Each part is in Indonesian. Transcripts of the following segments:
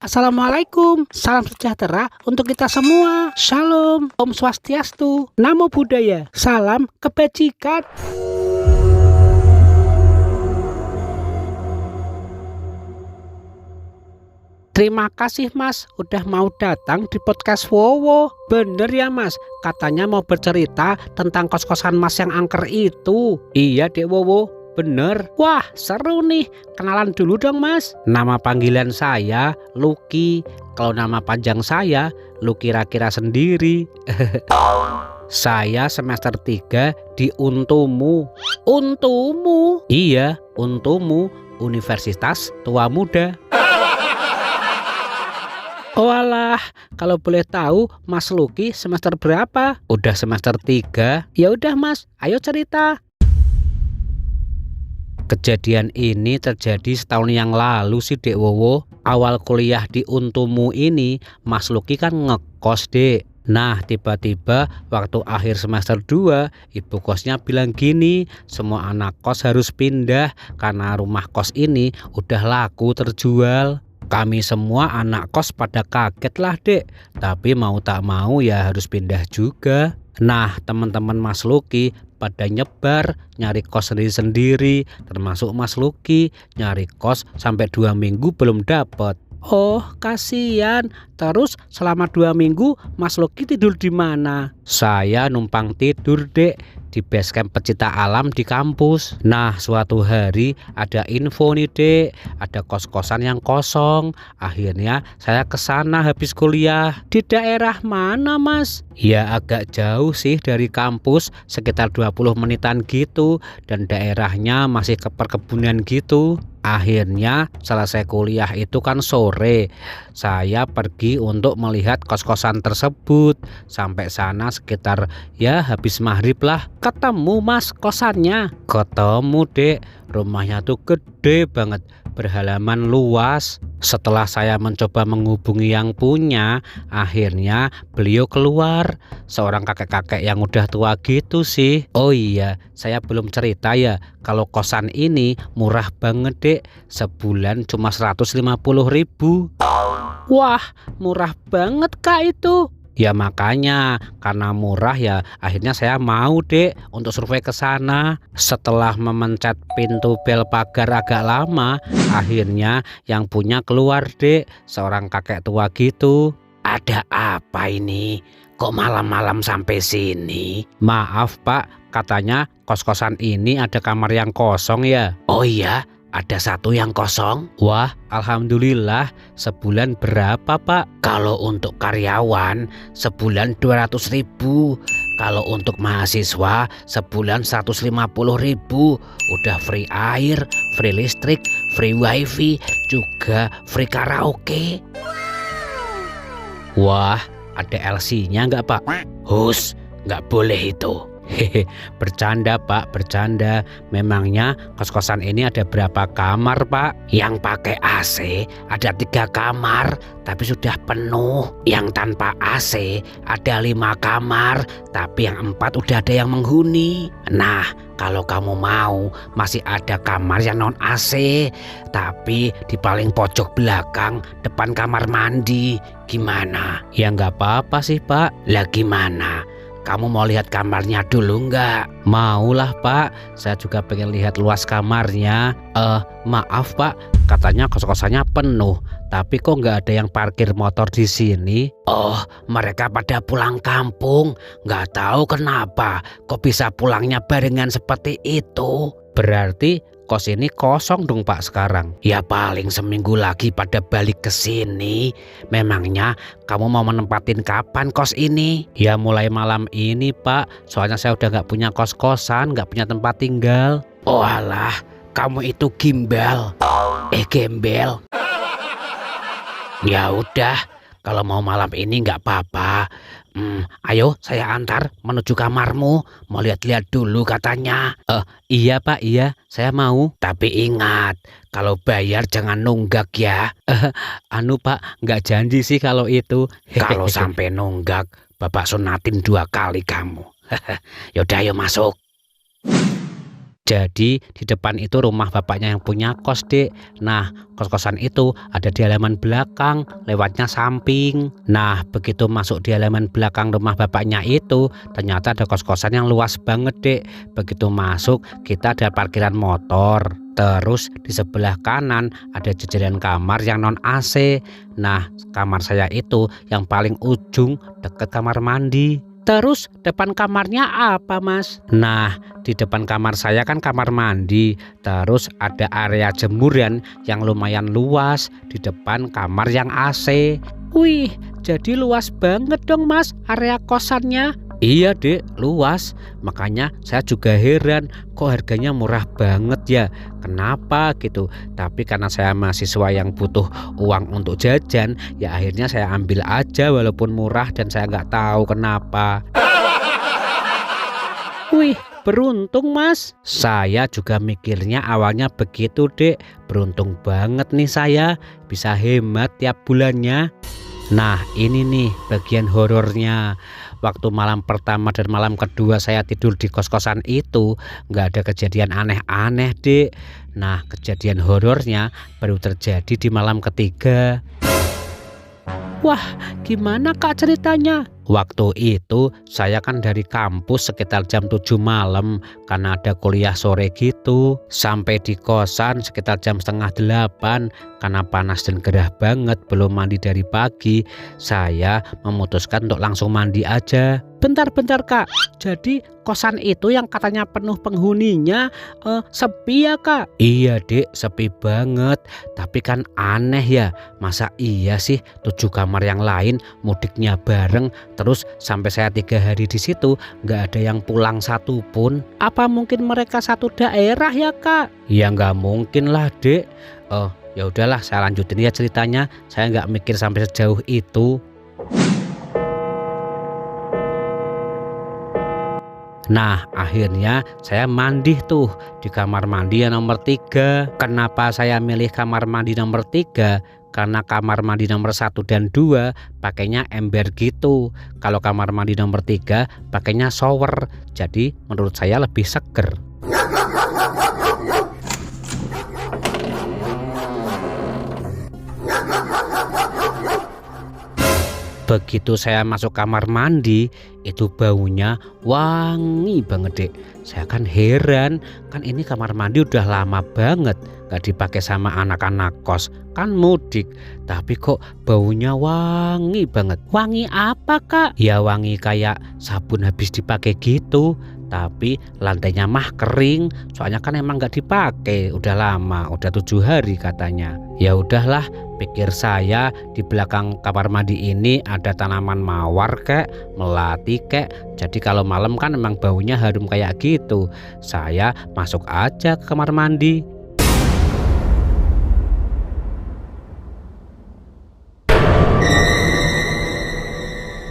Assalamualaikum, salam sejahtera untuk kita semua. Shalom, Om Swastiastu, Namo Buddhaya, salam kebajikan. Terima kasih Mas, udah mau datang di podcast Wowo. Bener ya Mas, katanya mau bercerita tentang kos-kosan Mas yang angker itu. Iya Dek Wowo, bener. Wah seru nih, kenalan dulu dong Mas. Nama panggilan saya Lucky, kalau nama panjang saya lu kira-kira sendiri. Saya semester 3 di Untumu. Untumu? Iya, Untumu, Universitas Tua Muda. Oh alah, kalau boleh tahu Mas Lucky semester berapa? Udah semester 3. Ya udah Mas, ayo cerita. Kejadian ini terjadi setahun yang lalu sih Dek Wowo. Awal kuliah di Untumu ini Mas Lucky kan ngekos Dek. Nah tiba-tiba waktu akhir semester 2 ibu kosnya bilang gini, semua anak kos harus pindah karena rumah kos ini udah laku terjual. Kami semua anak kos pada kaget lah Dek, tapi mau tak mau ya harus pindah juga. Nah teman-teman Mas Lucky pada nyebar nyari kos sendiri-sendiri, termasuk Mas Lucky nyari kos sampai 2 minggu belum dapet. Oh kasihan. Terus selama 2 minggu Mas Lucky tidur di mana? Saya numpang tidur Dek di basecamp pecinta alam di kampus. Nah suatu hari ada info nih Dek, ada kos-kosan yang kosong. Akhirnya saya kesana habis kuliah. Di daerah mana Mas? Ya agak jauh sih dari kampus, sekitar 20 menitan gitu, dan daerahnya masih ke perkebunan gitu. Akhirnya selesai kuliah itu kan sore, saya pergi untuk melihat kos-kosan tersebut. Sampai sana sekitar ya habis maghrib lah. Ketemu Mas kosannya? Ketemu Dek, rumahnya tuh gede banget, berhalaman luas. Setelah saya mencoba menghubungi yang punya, akhirnya beliau keluar, seorang kakek-kakek yang udah tua gitu sih. Oh iya, saya belum cerita ya, kalau kosan ini murah banget Dek, sebulan cuma 150.000. Wah murah banget Kak itu. Ya makanya karena murah ya akhirnya saya mau Dek untuk survei ke sana. Setelah memencet pintu bel pagar agak lama, akhirnya yang punya keluar Dek, seorang kakek tua gitu. Ada apa ini? Kok malam-malam sampai sini? Maaf Pak, katanya kos-kosan ini ada kamar yang kosong ya. Oh iya, ada satu yang kosong. Wah alhamdulillah. Sebulan berapa Pak? Kalau untuk karyawan sebulan 200.000. Kalau untuk mahasiswa sebulan 150.000. Udah free air, free listrik, free wifi, juga free karaoke. Wah ada LC-nya nggak Pak? Hus, nggak boleh itu. Hehe, bercanda Pak, bercanda. Memangnya kos-kosan ini ada berapa kamar Pak? Yang pakai AC ada 3 kamar, tapi sudah penuh. Yang tanpa AC ada 5 kamar, tapi yang 4 udah ada yang menghuni. Nah, kalau kamu mau, masih ada kamar yang non AC, tapi di paling pojok belakang depan kamar mandi. Gimana? Ya nggak apa-apa sih Pak. Lah gimana? Kamu mau lihat kamarnya dulu nggak? Maulah Pak, saya juga pengen lihat luas kamarnya. Maaf Pak, katanya kos-kosannya penuh, tapi kok nggak ada yang parkir motor di sini? Oh, mereka pada pulang kampung. Nggak tahu kenapa, kok bisa pulangnya barengan seperti itu. Berarti kos ini kosong dong Pak sekarang. Ya paling seminggu lagi pada balik ke sini. Memangnya kamu mau menempatin kapan kos ini? Ya mulai malam ini Pak, soalnya saya udah nggak punya kos-kosan, nggak punya tempat tinggal. Oh alah, kamu itu gimbal. Gembel. Ya udah, kalau mau malam ini nggak apa-apa. Ayo saya antar menuju kamarmu. Mau lihat-lihat dulu katanya. Iya Pak, iya saya mau. Tapi ingat, kalau bayar jangan nunggak ya. Anu Pak, nggak janji sih kalau itu. Kalau sampai nunggak, Bapak sunatin 2 kali kamu. Yaudah ayo masuk. Jadi di depan itu rumah bapaknya yang punya kos, Dek. Nah, kos-kosan itu ada di halaman belakang, lewatnya samping. Nah, begitu masuk di halaman belakang rumah bapaknya itu, ternyata ada kos-kosan yang luas banget, Dek. Begitu masuk, kita ada parkiran motor. Terus di sebelah kanan ada jajaran kamar yang non AC. Nah, kamar saya itu yang paling ujung dekat kamar mandi. Terus depan kamarnya apa, Mas? Nah, di depan kamar saya kan kamar mandi. Terus ada area jemuran yang lumayan luas di depan kamar yang AC. Wih, jadi luas banget dong, Mas, area kosannya. Iya, Dek, luas. Makanya saya juga heran, kok harganya murah banget ya. Kenapa gitu? Tapi karena saya mahasiswa yang butuh uang untuk jajan, ya akhirnya saya ambil aja walaupun murah dan saya nggak tahu kenapa. Wih, beruntung, Mas. Saya juga mikirnya awalnya begitu, Dek. Beruntung banget nih saya bisa hemat tiap bulannya. Nah, ini nih bagian horornya. Waktu malam pertama dan malam kedua saya tidur di kos-kosan itu nggak ada kejadian aneh-aneh, Dek. Nah, kejadian horornya baru terjadi di malam ketiga. Wah, gimana Kak ceritanya? Waktu itu saya kan dari kampus sekitar jam 7 malam karena ada kuliah sore gitu. Sampai di kosan sekitar jam setengah 8 karena panas dan gerah banget belum mandi dari pagi. Saya memutuskan untuk langsung mandi aja. Bentar-bentar Kak, jadi kosan itu yang katanya penuh penghuninya sepi ya Kak? Iya Dek, sepi banget. Tapi kan aneh ya, masa iya sih 7 kamar yang lain mudiknya bareng, terus sampai saya 3 hari di situ nggak ada yang pulang satupun. Apa mungkin mereka satu daerah ya Kak? Ya nggak mungkin lah Dek. Ya udahlah, saya lanjutin ya ceritanya. Saya nggak mikir sampai sejauh itu. Nah, akhirnya saya mandi tuh di kamar mandi yang nomor 3. Kenapa saya milih kamar mandi nomor 3? Karena kamar mandi nomor 1 dan 2 pakainya ember gitu. Kalau kamar mandi nomor 3 pakainya shower. Jadi menurut saya lebih seger. Begitu saya masuk kamar mandi, itu baunya wangi banget Dek. Saya kan heran, kan ini kamar mandi udah lama banget gak dipakai sama anak-anak kos, kan mudik. Tapi kok baunya wangi banget. Wangi apa Kak? Ya wangi kayak sabun habis dipakai gitu. Tapi lantainya mah kering, soalnya kan emang gak dipakai, udah lama, udah 7 hari katanya. Ya udahlah, pikir saya di belakang kamar mandi ini ada tanaman mawar kek, melati kek. Jadi kalau malam kan emang baunya harum kayak gitu. Saya masuk aja ke kamar mandi.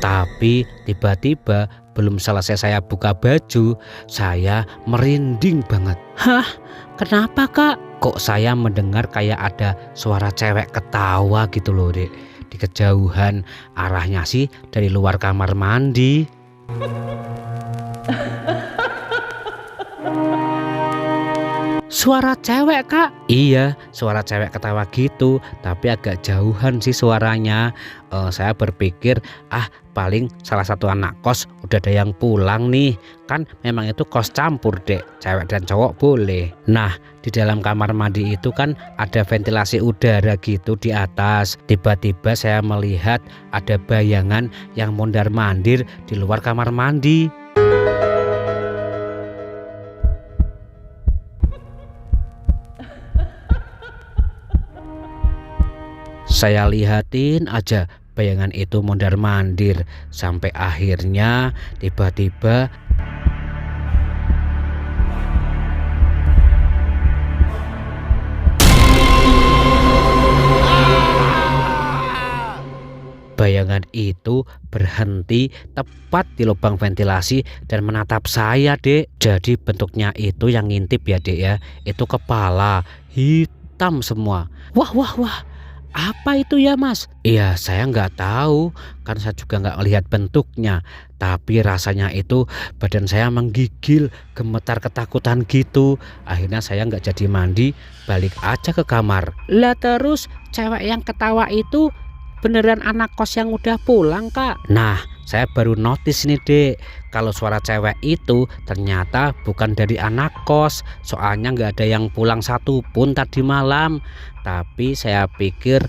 Tapi tiba-tiba belum selesai saya buka baju, saya merinding banget. Hah? Kenapa Kak? Kok saya mendengar kayak ada suara cewek ketawa gitu loh Dek. Di kejauhan, arahnya sih dari luar kamar mandi. Suara cewek Kak? Iya, suara cewek ketawa gitu, tapi agak jauhan sih suaranya. Saya berpikir, paling salah satu anak kos udah ada yang pulang nih. Kan memang itu kos campur Dek, cewek dan cowok boleh. Nah, di dalam kamar mandi itu kan ada ventilasi udara gitu di atas. Tiba-tiba saya melihat ada bayangan yang mondar-mandir di luar kamar mandi. Saya lihatin aja bayangan itu mondar-mandir sampai akhirnya tiba-tiba bayangan itu berhenti tepat di lubang ventilasi dan menatap saya Dek. Jadi bentuknya itu yang ngintip ya Dek ya, itu kepala hitam semua. Wah, apa itu ya Mas? Iya saya nggak tahu, kan saya juga nggak lihat bentuknya. Tapi rasanya itu badan saya menggigil, gemetar ketakutan gitu. Akhirnya saya nggak jadi mandi, balik aja ke kamar. Lah terus cewek yang ketawa itu beneran anak kos yang udah pulang, Kak? Nah, saya baru notice nih, Dek, kalau suara cewek itu ternyata bukan dari anak kos. Soalnya nggak ada yang pulang satupun tadi malam. Tapi saya pikir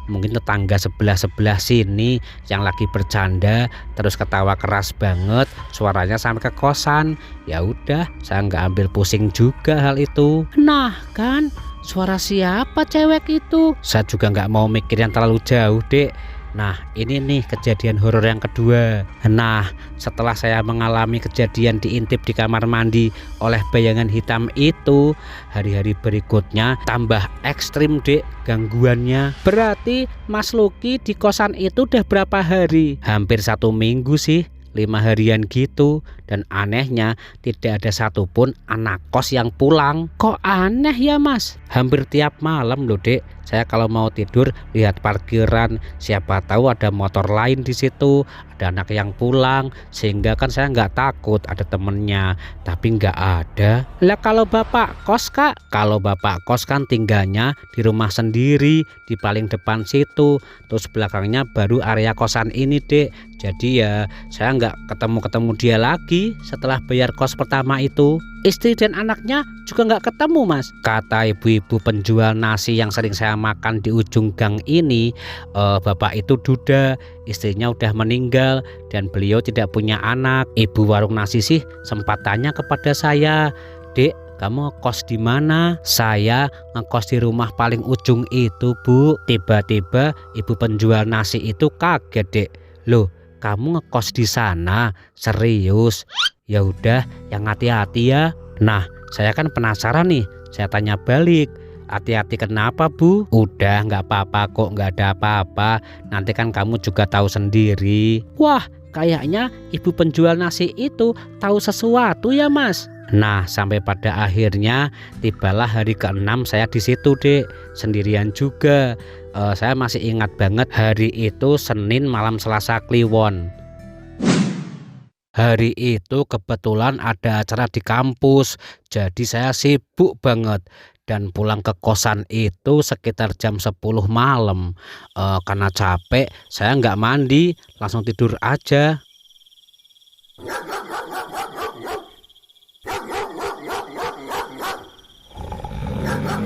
mungkin tetangga sebelah sini yang lagi bercanda terus ketawa keras banget, suaranya sampai ke kosan. Ya udah, saya nggak ambil pusing juga hal itu. Nah kan, suara siapa cewek itu? Saya juga nggak mau mikir yang terlalu jauh, Dek. Nah, ini nih kejadian horor yang kedua. Nah, setelah saya mengalami kejadian diintip di kamar mandi oleh bayangan hitam itu, hari-hari berikutnya tambah ekstrim, Dek, gangguannya. Berarti Mas Lucky di kosan itu udah berapa hari? Hampir 1 minggu sih, 5 harian gitu. Dan anehnya tidak ada satupun anak kos yang pulang. Kok aneh ya, Mas? Hampir tiap malam loh, Dek, saya kalau mau tidur lihat parkiran, siapa tahu ada motor lain di situ, ada anak yang pulang, sehingga kan saya nggak takut ada temennya. Tapi nggak ada. Lah kalau bapak kos, Kak? Kalau bapak kos kan tinggalnya di rumah sendiri di paling depan situ, terus belakangnya baru area kosan ini, Dek. Jadi ya saya nggak ketemu dia lagi setelah bayar kos pertama itu. Istri dan anaknya juga nggak ketemu, Mas. Kata ibu-ibu penjual nasi yang sering saya makan di ujung gang ini, bapak itu duda, istrinya udah meninggal dan beliau tidak punya anak. Ibu warung nasi sih sempat tanya kepada saya, "Dek, kamu ngekos di mana?" "Saya ngekos di rumah paling ujung itu, Bu." Tiba-tiba ibu penjual nasi itu kaget, Dek. "Loh, kamu ngekos di sana? Serius? Ya udah, yang hati-hati ya." Nah, saya kan penasaran nih. Saya tanya balik, "Hati-hati kenapa, Bu?" "Udah, nggak apa-apa kok, nggak ada apa-apa. Nanti kan kamu juga tahu sendiri." Wah, kayaknya ibu penjual nasi itu tahu sesuatu ya, Mas. Nah, sampai pada akhirnya tibalah hari ke-6 saya di situ, Dek, sendirian juga. Saya masih ingat banget hari itu Senin malam Selasa Kliwon. Hari itu kebetulan ada acara di kampus, jadi saya sibuk banget dan pulang ke kosan itu sekitar jam 10 malam. Karena capek, saya nggak mandi, langsung tidur aja.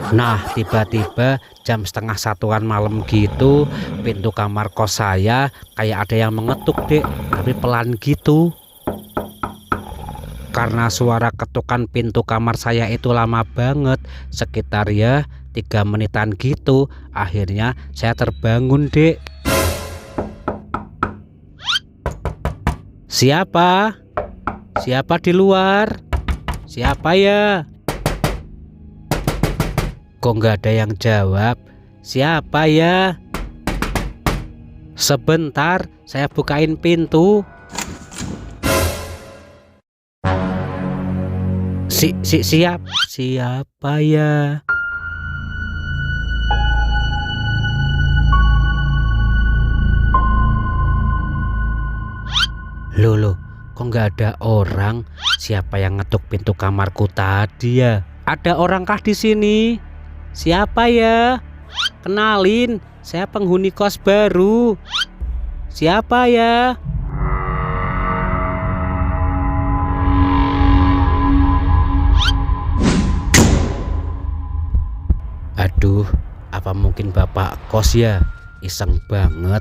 Nah, tiba-tiba jam setengah 1-an malam gitu, pintu kamar kos saya kayak ada yang mengetuk, Dek, tapi pelan gitu. Karena suara ketukan pintu kamar saya itu lama banget, sekitar ya 3 menitan gitu. Akhirnya saya terbangun, Dek. "Siapa? Siapa di luar? Siapa ya?" Kok nggak ada yang jawab? "Siapa ya?" "Sebentar, saya bukain pintu." Siapa ya?" Loh, kok nggak ada orang? Siapa yang ngetuk pintu kamarku tadi ya? "Ada orangkah di sini? Siapa ya? Kenalin, saya penghuni kos baru. Siapa ya?" Aduh, apa mungkin bapak kos ya? Iseng banget.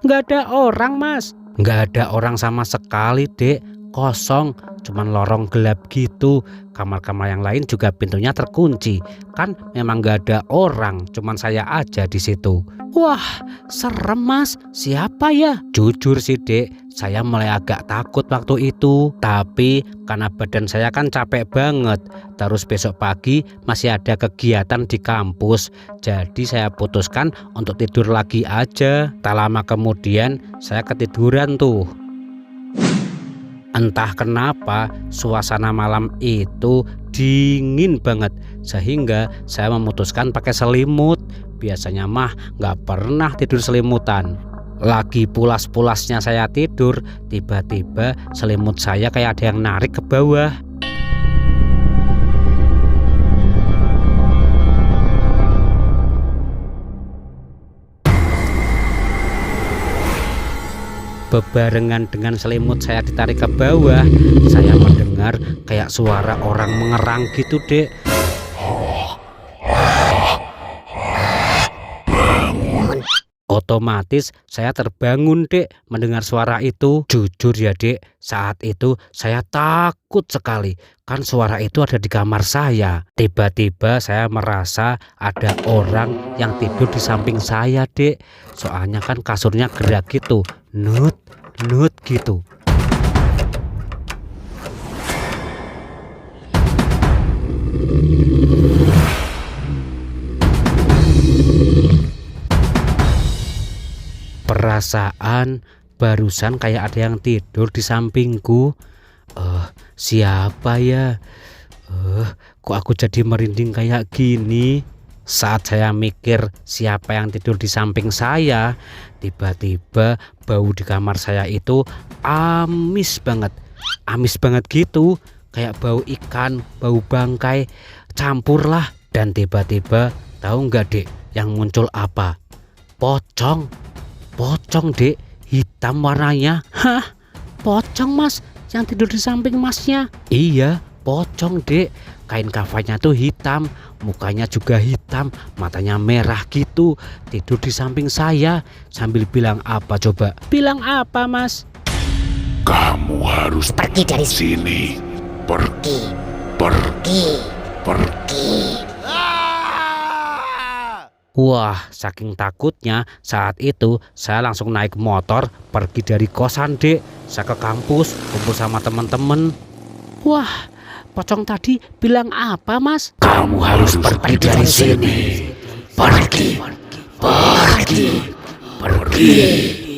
"Nggak ada orang, Mas." "Nggak ada orang sama sekali, Dek. Kosong, cuman lorong gelap gitu. Kamar-kamar yang lain juga pintunya terkunci. Kan memang nggak ada orang, cuman saya aja di situ." "Wah, serem, Mas. Siapa ya?" Jujur sih, Dek, saya mulai agak takut waktu itu. Tapi karena badan saya kan capek banget, terus besok pagi masih ada kegiatan di kampus, jadi saya putuskan untuk tidur lagi aja. Tak lama kemudian saya ketiduran tuh. Entah kenapa suasana malam itu dingin banget, sehingga saya memutuskan pakai selimut. Biasanya mah nggak pernah tidur selimutan. Lagi pulas-pulasnya saya tidur, tiba-tiba selimut saya kayak ada yang narik ke bawah. Bebarengan dengan selimut saya ditarik ke bawah, saya mendengar kayak suara orang mengerang gitu, Dek. Otomatis saya terbangun, Dek, mendengar suara itu. Jujur ya, Dek, saat itu saya takut sekali. Kan suara itu ada di kamar saya. Tiba-tiba saya merasa ada orang yang tidur di samping saya, Dek. Soalnya kan kasurnya gerak gitu, nut gitu. Perasaan barusan kayak ada yang tidur di sampingku. Siapa ya? Kok aku jadi merinding kayak gini? Saat saya mikir siapa yang tidur di samping saya, tiba-tiba bau di kamar saya itu amis banget gitu, kayak bau ikan, bau bangkai, campur lah. Dan tiba-tiba tahu nggak, Dek, yang muncul apa? Pocong, Dek, hitam warnanya. Hah? Pocong, Mas, yang tidur di samping Masnya? Iya, pocong, Dek. Kain kafannya tuh hitam, mukanya juga hitam, matanya merah gitu, tidur di samping saya sambil bilang apa coba? Bilang apa, Mas? Kamu harus pergi dari sini. Pergi. Wah, saking takutnya saat itu saya langsung naik motor pergi dari kosan, Dek. Saya ke kampus kumpul sama teman-teman. Wah, pocong tadi bilang apa, Mas? Kamu harus pergi dari sini. Pergi.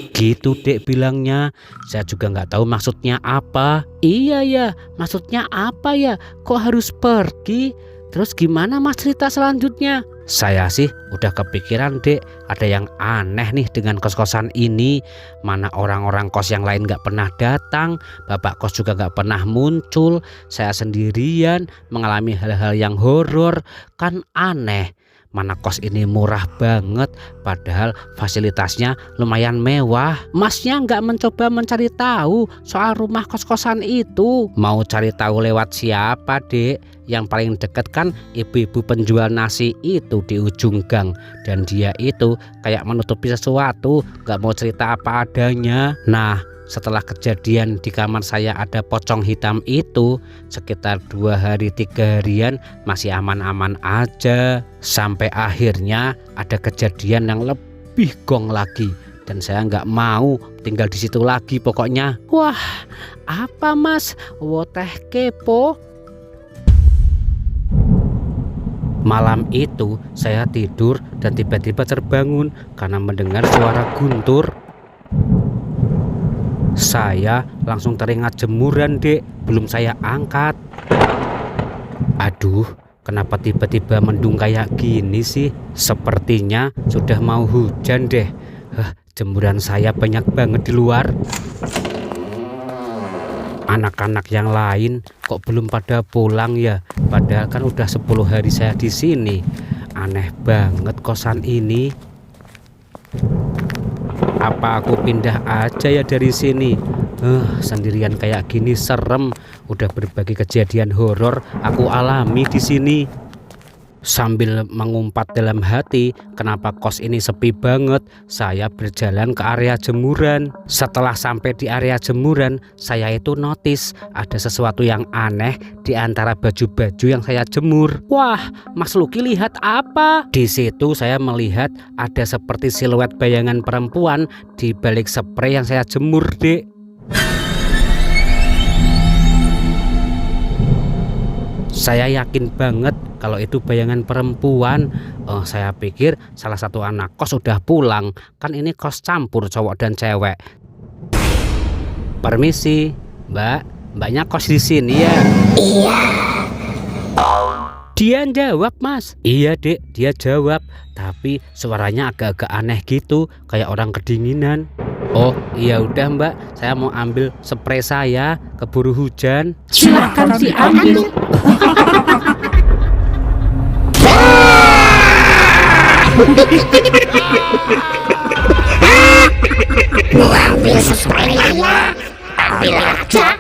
Gitu, Dek, bilangnya. Saya juga nggak tahu maksudnya apa. Iya ya, maksudnya apa ya? Kok harus pergi? Terus gimana, Mas, cerita selanjutnya? Saya sih udah kepikiran, Dek, ada yang aneh nih dengan kos-kosan ini. Mana orang-orang kos yang lain nggak pernah datang, bapak kos juga nggak pernah muncul. Saya sendirian mengalami hal-hal yang horor, kan aneh. Mana kos ini murah banget, padahal fasilitasnya lumayan mewah. Masnya nggak mencoba mencari tahu soal rumah kos-kosan itu? Mau cari tahu lewat siapa, Dek? Yang paling deket kan ibu-ibu penjual nasi itu di ujung gang. Dan dia itu kayak menutupi sesuatu, nggak mau cerita apa adanya. Nah, setelah kejadian di kamar saya ada pocong hitam itu, sekitar 2 hari 3 harian masih aman-aman aja. Sampai akhirnya ada kejadian yang lebih gong lagi, dan saya nggak mau tinggal di situ lagi pokoknya. Wah, apa, Mas? Woteh kepo. Malam itu saya tidur dan tiba-tiba terbangun karena mendengar suara guntur. Saya langsung teringat jemuran, Dek, belum saya angkat. Aduh, kenapa tiba-tiba mendung kayak gini sih? Sepertinya sudah mau hujan deh. Jemuran saya banyak banget di luar. Anak-anak yang lain kok belum pada pulang ya? Padahal kan udah 10 hari saya di sini. Aneh banget kosan ini. Apa aku pindah aja ya dari sini? Sendirian kayak gini serem. Udah berbagai kejadian horor aku alami di sini. Sambil mengumpat dalam hati, kenapa kos ini sepi banget, saya berjalan ke area jemuran. Setelah sampai di area jemuran, saya itu notice ada sesuatu yang aneh di antara baju-baju yang saya jemur. Wah, Mas Luki, lihat apa? Di situ saya melihat ada seperti siluet bayangan perempuan di balik spray yang saya jemur, Dek. Saya yakin banget kalau itu bayangan perempuan. Saya pikir salah satu anak kos udah pulang. Kan ini kos campur cowok dan cewek. Permisi, Mbak. Mbaknya kos di sini ya? Iya. Dia jawab, Mas. Iya Dek, dia jawab. Tapi suaranya agak-agak aneh gitu, kayak orang kedinginan. Oh iya udah Mbak, saya mau ambil spray saya, keburu hujan. Silakan diambil. Mau ambil spraynya? Ambil aja.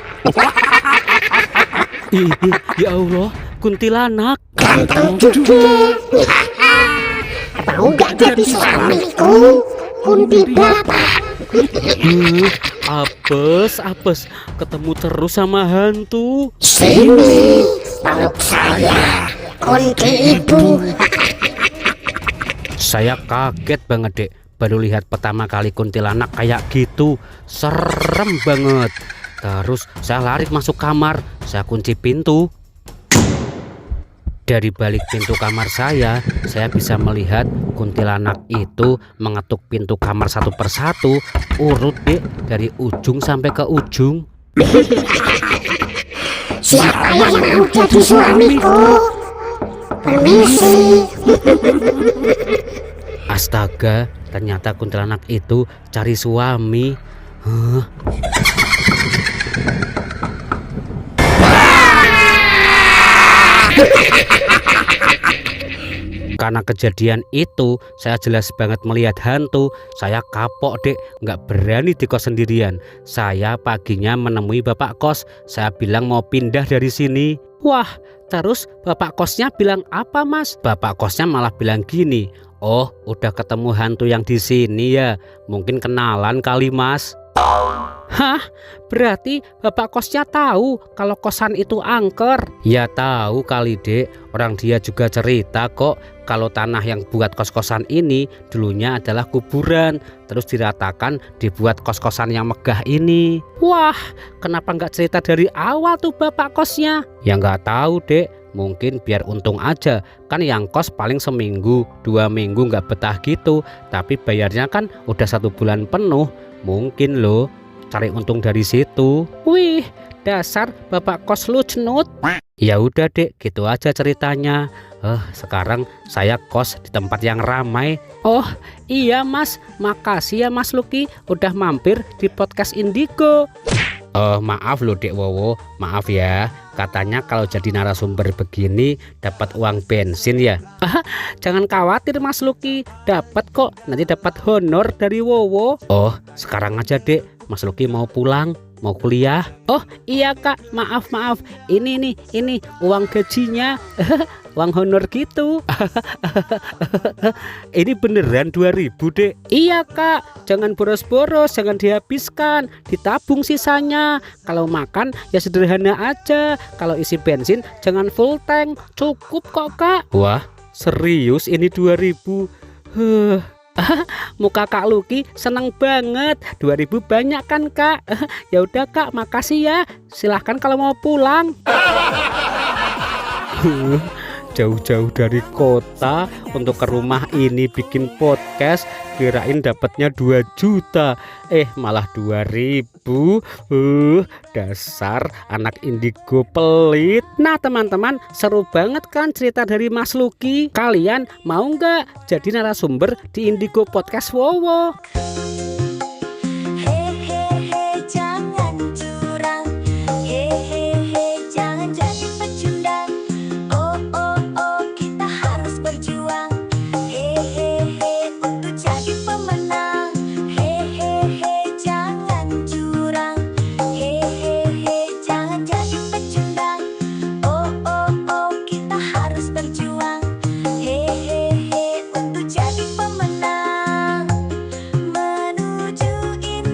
Ih, ya Allah, kuntilanak. Ganteng juga. Mau gak jadi suamiku? Kunti bapak. Apes, ketemu terus sama hantu. Sini, peluk saya. Kunti ibu. Saya kaget banget Dek, baru lihat pertama kali kuntilanak kayak gitu. Serem banget. Terus saya lari masuk kamar, saya kunci pintu. Dari balik pintu kamar saya bisa melihat kuntilanak itu mengetuk pintu kamar satu persatu, urut Dek, dari ujung sampai ke ujung. Siapa yang mau jadi suamiku? Permisi. Astaga, ternyata kuntilanak itu cari suami. Huh? Karena kejadian itu, saya jelas banget melihat hantu. Saya kapok Dek, nggak berani di kos sendirian. Saya paginya menemui bapak kos. Saya bilang mau pindah dari sini. Wah, terus bapak kosnya bilang apa Mas? Bapak kosnya malah bilang gini, oh udah ketemu hantu yang di sini ya, mungkin kenalan kali Mas. Hah? Berarti bapak kosnya tahu kalau kosan itu angker? Ya tahu kali Dek, orang dia juga cerita kok kalau tanah yang buat kos-kosan ini dulunya adalah kuburan, terus diratakan dibuat kos-kosan yang megah ini. Wah, kenapa nggak cerita dari awal tuh bapak kosnya? Ya nggak tahu Dek, mungkin biar untung aja, kan yang kos paling seminggu 2 minggu nggak betah gitu, tapi bayarnya kan udah 1 bulan penuh, mungkin loh cari untung dari situ. Wih, dasar bapak kos lu cenut. Ya udah Dek, gitu aja ceritanya. Sekarang saya kos di tempat yang ramai. Oh iya Mas, makasih ya Mas Lucky udah mampir di podcast Indigo. Maaf loh Dek Wowo, maaf ya. Katanya kalau jadi narasumber begini dapat uang bensin ya. Jangan khawatir Mas Lucky, dapat kok, nanti dapat honor dari Wowo. Oh, sekarang aja Dek, Mas Lucky mau pulang, mau kuliah. Oh iya Kak, maaf. Ini uang gajinya. Uang honor gitu. Ini beneran 2000 Dek. Iya Kak, jangan boros-boros, jangan dihabiskan, ditabung sisanya. Kalau makan ya sederhana aja. Kalau isi bensin jangan full tank, cukup kok Kak. Wah, serius ini 2000? Muka Kak Lucky seneng banget. 2000 banyak kan Kak? Ya udah Kak, makasih ya. Silahkan kalau mau pulang. Jauh-jauh dari kota untuk ke rumah ini bikin podcast, kirain dapatnya 2 juta, malah 2000. Dasar anak indigo pelit. Nah teman-teman, seru banget kan cerita dari Mas Lucky. Kalian mau nggak jadi narasumber di Indigo Podcast Wowo?